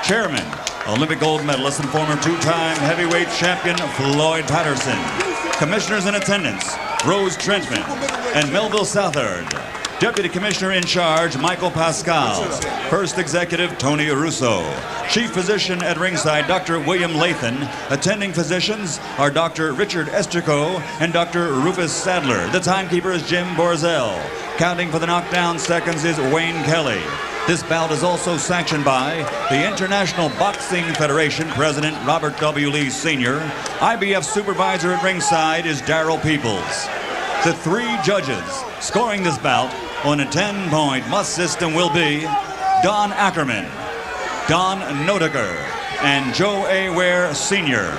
Chairman, Olympic gold medalist and former two-time heavyweight champion Floyd Patterson. Commissioners in attendance, Rose Trentman and Melville Southard. Deputy Commissioner in charge, Michael Pascal. First Executive, Tony Russo. Chief Physician at ringside, Dr. William Lathan. Attending physicians are Dr. Richard Esterco and Dr. Rufus Sadler. The timekeeper is Jim Borzell. Counting for the knockdown seconds is Wayne Kelly. This bout is also sanctioned by the International Boxing Federation President Robert W. Lee Sr. IBF supervisor at ringside is Darrell Peoples. The three judges scoring this bout on a 10-point must system will be Don Ackerman, Don Nodeker, and Joe A. Ware Sr.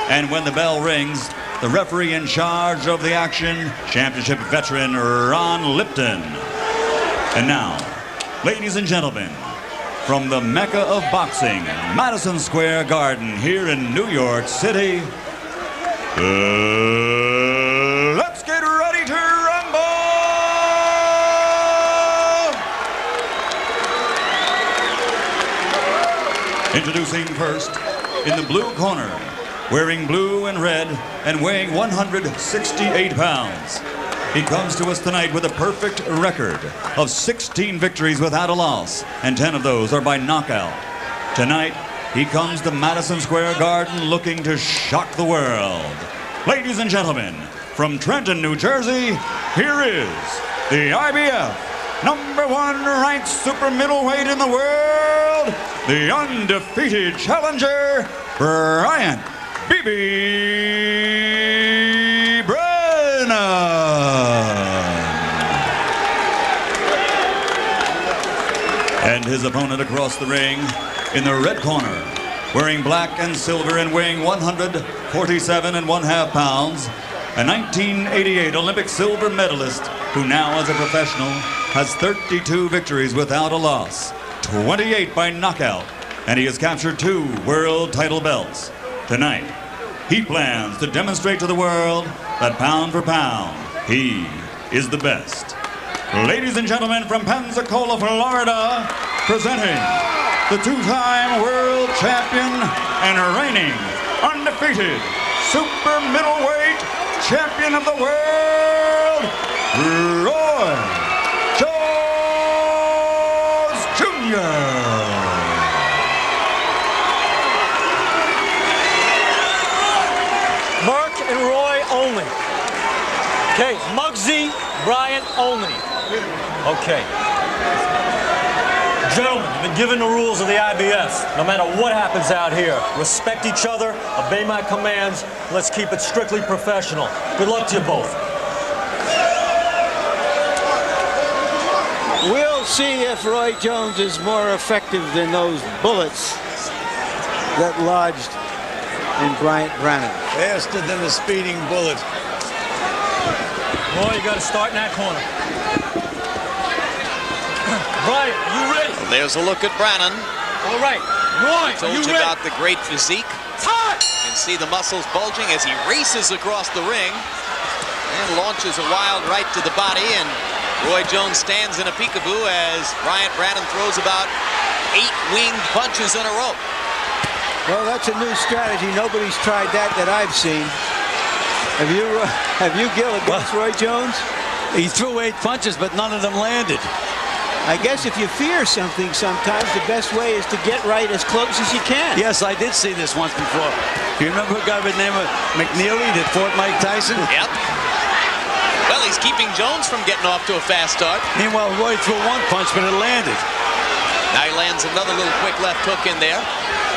And when the bell rings, the referee in charge of the action, championship veteran Ron Lipton. And now, ladies and gentlemen, from the Mecca of boxing, Madison Square Garden here in New York City, let's get ready to rumble! Introducing first, in the blue corner, wearing blue and red and weighing 168 pounds. He comes to us tonight with a perfect record of 16 victories without a loss, and 10 of those are by knockout. Tonight, he comes to Madison Square Garden looking to shock the world. Ladies and gentlemen, from Trenton, New Jersey, here is the IBF #1 ranked super middleweight in the world, the undefeated challenger, Bryant "BB" Brennan. And his opponent across the ring in the red corner, wearing black and silver and weighing 147½ pounds, a 1988 Olympic silver medalist who now as a professional has 32 victories without a loss, 28 by knockout, and he has captured 2 world title belts. Tonight, he plans to demonstrate to the world that pound for pound, he is the best. Ladies and gentlemen, from Pensacola, Florida, presenting the two-time world champion and reigning undefeated super middleweight champion of the world, Roy Jones Jr. Mark and Roy only. Okay, Muggsy, Bryant only. Okay. Gentlemen, you've been given the rules of the IBF. No matter what happens out here, respect each other, obey my commands. Let's keep it strictly professional. Good luck to you both. We'll see if Roy Jones is more effective than those bullets that lodged in Bryant Brannon. Faster than a speeding bullet. Roy, you got to start in that corner. Bryant, you ready? There's a look at Brannon. All right. Roy, Told you ready? about the great physique. Time! You can see the muscles bulging as he races across the ring and launches a wild right to the body, and Roy Jones stands in a peekaboo as Bryant Brannon throws about 8 winged punches in a row. Well, that's a new strategy. Nobody's tried that I've seen. Have you, Gil, against Roy Jones? He threw 8 punches, but none of them landed. I guess if you fear something sometimes, the best way is to get right as close as you can. Yes, I did see this once before. Do you remember a guy by the name of McNeely that fought Mike Tyson? Yep. Well, he's keeping Jones from getting off to a fast start. Meanwhile, Roy threw 1 punch, but it landed. Now he lands another little quick left hook in there.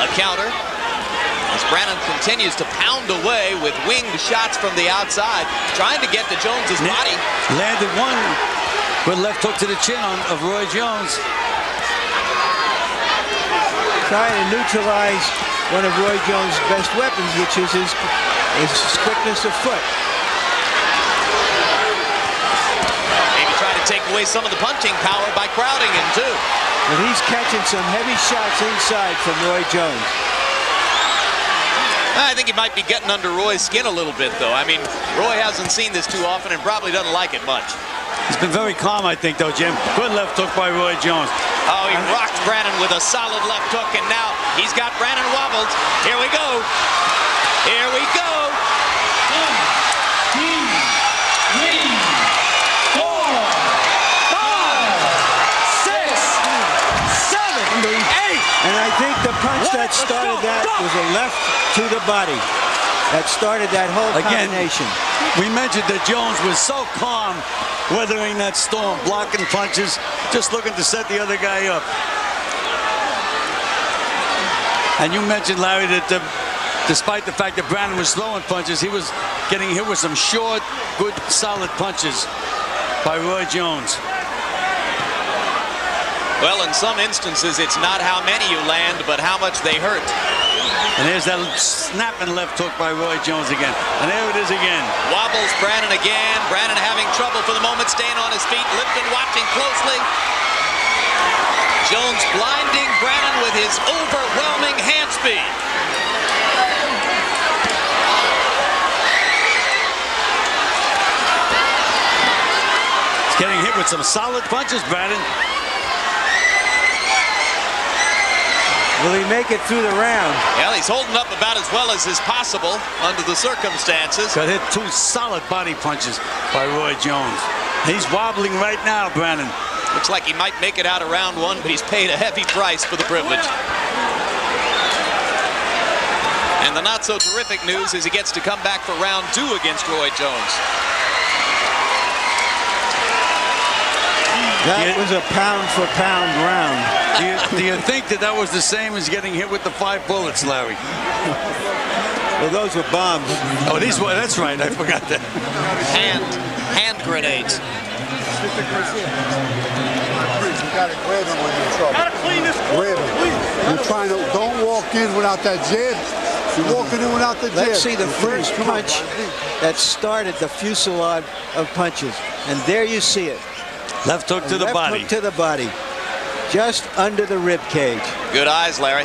A counter. As Brannon continues to pound away with winged shots from the outside, trying to get to Jones's body. Landed 1 good left hook to the chin of Roy Jones. Trying to neutralize one of Roy Jones' best weapons, which is his quickness of foot. Maybe try to take away some of the punching power by crowding him, too. But he's catching some heavy shots inside from Roy Jones. I think he might be getting under Roy's skin a little bit, though. I mean, Roy hasn't seen this too often and probably doesn't like it much. He's been very calm, I think, though, Jim. Good left hook by Roy Jones. Oh, he rocked Brannon with a solid left hook, and now he's got Brannon wobbled. Here we go. Here we go. 1, 2, 3, 4, 5, 6, 7, 8. And I think the punch that started that was a left to the body. That started that whole combination. We mentioned that Jones was so calm weathering that storm, blocking punches, just looking to set the other guy up. And you mentioned, Larry, that despite the fact that Brannon was throwing punches, he was getting hit with some short, good, solid punches by Roy Jones. Well, in some instances, it's not how many you land, but how much they hurt. And there's that snapping left hook by Roy Jones again. And there it is again. Wobbles Brannon again. Brannon having trouble for the moment, staying on his feet. Lipton watching closely. Jones blinding Brannon with his overwhelming hand speed. He's getting hit with some solid punches, Brannon. Will he make it through the round? Well, he's holding up about as well as is possible under the circumstances. Got hit 2 solid body punches by Roy Jones. He's wobbling right now, Brannon. Looks like he might make it out of round 1, but he's paid a heavy price for the privilege. And the not so terrific news is he gets to come back for round 2 against Roy Jones. That was a pound-for-pound round. Do you think that was the same as getting hit with the 5 bullets, Larry? Well, those were bombs. Oh, these were, that's right, I forgot that. Hand grenades. You gotta grab him when you're in trouble. Gotta clean this. Grab him. You're trying to, don't walk in without that jab. You're walking in without the jab. Let's see the first punch that started the fusillade of punches. And there you see it. Left hook to the body. Left hook to the body. Just under the rib cage. Good eyes, Larry.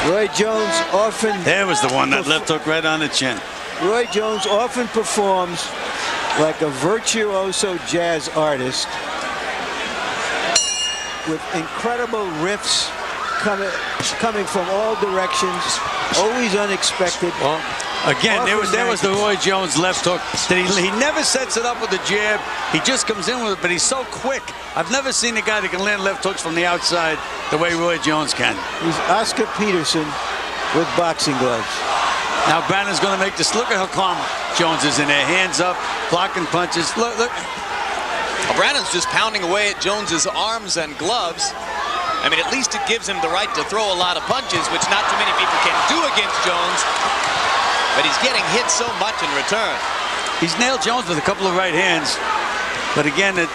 Roy Jones often... There was the one, that left hook right on the chin. Roy Jones often performs like a virtuoso jazz artist with incredible riffs coming from all directions, always unexpected. Well, again, there was the Roy Jones left hook. That he never sets it up with a jab. He just comes in with it, but he's so quick. I've never seen a guy that can land left hooks from the outside the way Roy Jones can. He's Oscar Peterson with boxing gloves. Now Brannon's going to make this. Look at how calm Jones is in there. Hands up, blocking punches. Look, look. Well, Brannon's just pounding away at Jones's arms and gloves. I mean, at least it gives him the right to throw a lot of punches, which not too many people can do against Jones. But he's getting hit so much in return. He's nailed Jones with a couple of right hands. But again, it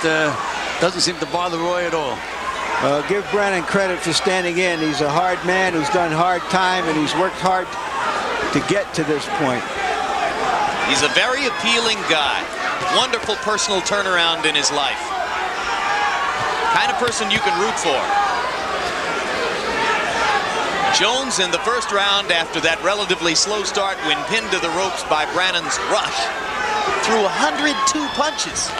doesn't seem to bother Roy at all. Give Brannon credit for standing in. He's a hard man who's done hard time, and he's worked hard to get to this point. He's a very appealing guy. Wonderful personal turnaround in his life. Kind of person you can root for. Jones in the first round, after that relatively slow start when pinned to the ropes by Brannon's rush, threw 102 punches.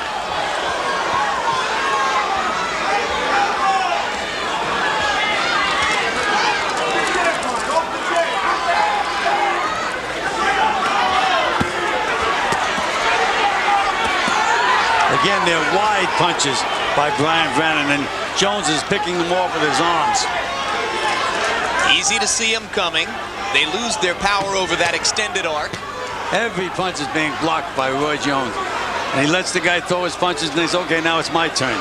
Again, they're wide punches by Brannon, and Jones is picking them off with his arms. Easy to see him coming. They lose their power over that extended arc. Every punch is being blocked by Roy Jones. And he lets the guy throw his punches, and he's, okay, now it's my turn.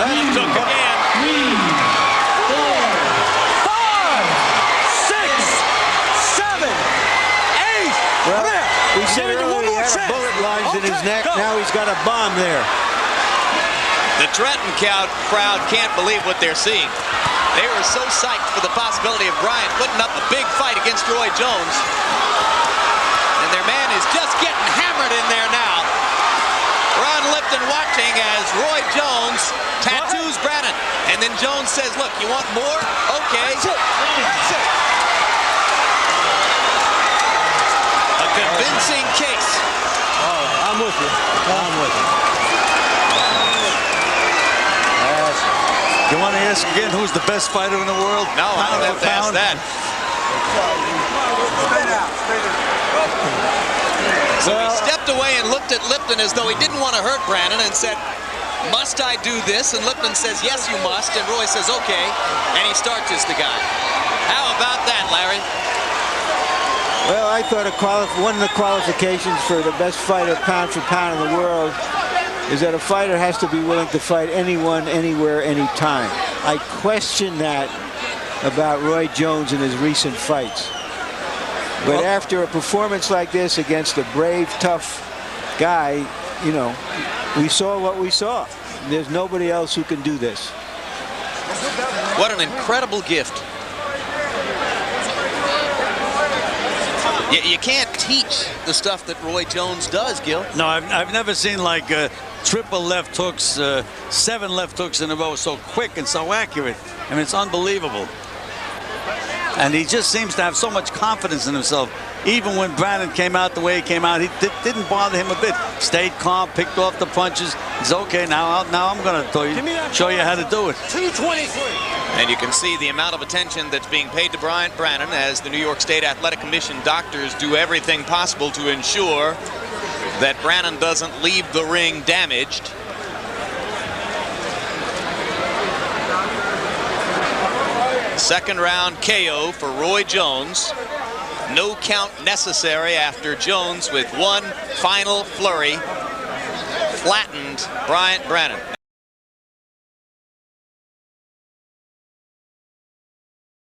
Left hook again. 3, 4, 5, 6, 7, 8. Well, There. he said Give me earlier he one more had a chance. bullet lodged in his Okay, neck. go. Now he's got a bomb there. The Trenton crowd can't believe what they're seeing. They were so psyched for the possibility of Bryant putting up a big fight against Roy Jones. And their man is just getting hammered in there now. Ron Lipton watching as Roy Jones tattoos Brannon. And then Jones says, look, you want more? Okay. you. I'm with you. You want to ask again who's the best fighter in the world? No, I don't have to ask that. So he stepped away and looked at Lipton as though he didn't want to hurt Brannon and said, "Must I do this?" And Lipton says, "Yes, you must." And Roy says, "Okay." And he starches the guy. How about that, Larry? Well, I thought one of the qualifications for the best fighter pound for pound in the world is that a fighter has to be willing to fight anyone, anywhere, anytime. I question that about Roy Jones in his recent fights. But after a performance like this against a brave, tough guy, you know, we saw what we saw. There's nobody else who can do this. What an incredible gift. You can't teach the stuff that Roy Jones does, Gil. No, I've never seen like triple left hooks, 7 left hooks in a row so quick and so accurate. I mean, it's unbelievable. And he just seems to have so much confidence in himself. Even when Brannon came out the way he came out, he didn't bother him a bit. Stayed calm, picked off the punches. He's okay, now I'm going to show you how to do it. 223. And you can see the amount of attention that's being paid to Bryant Brannon as the New York State Athletic Commission doctors do everything possible to ensure that Brannon doesn't leave the ring damaged. Second round KO for Roy Jones. No count necessary after Jones, with one final flurry, flattened Bryant Brannon.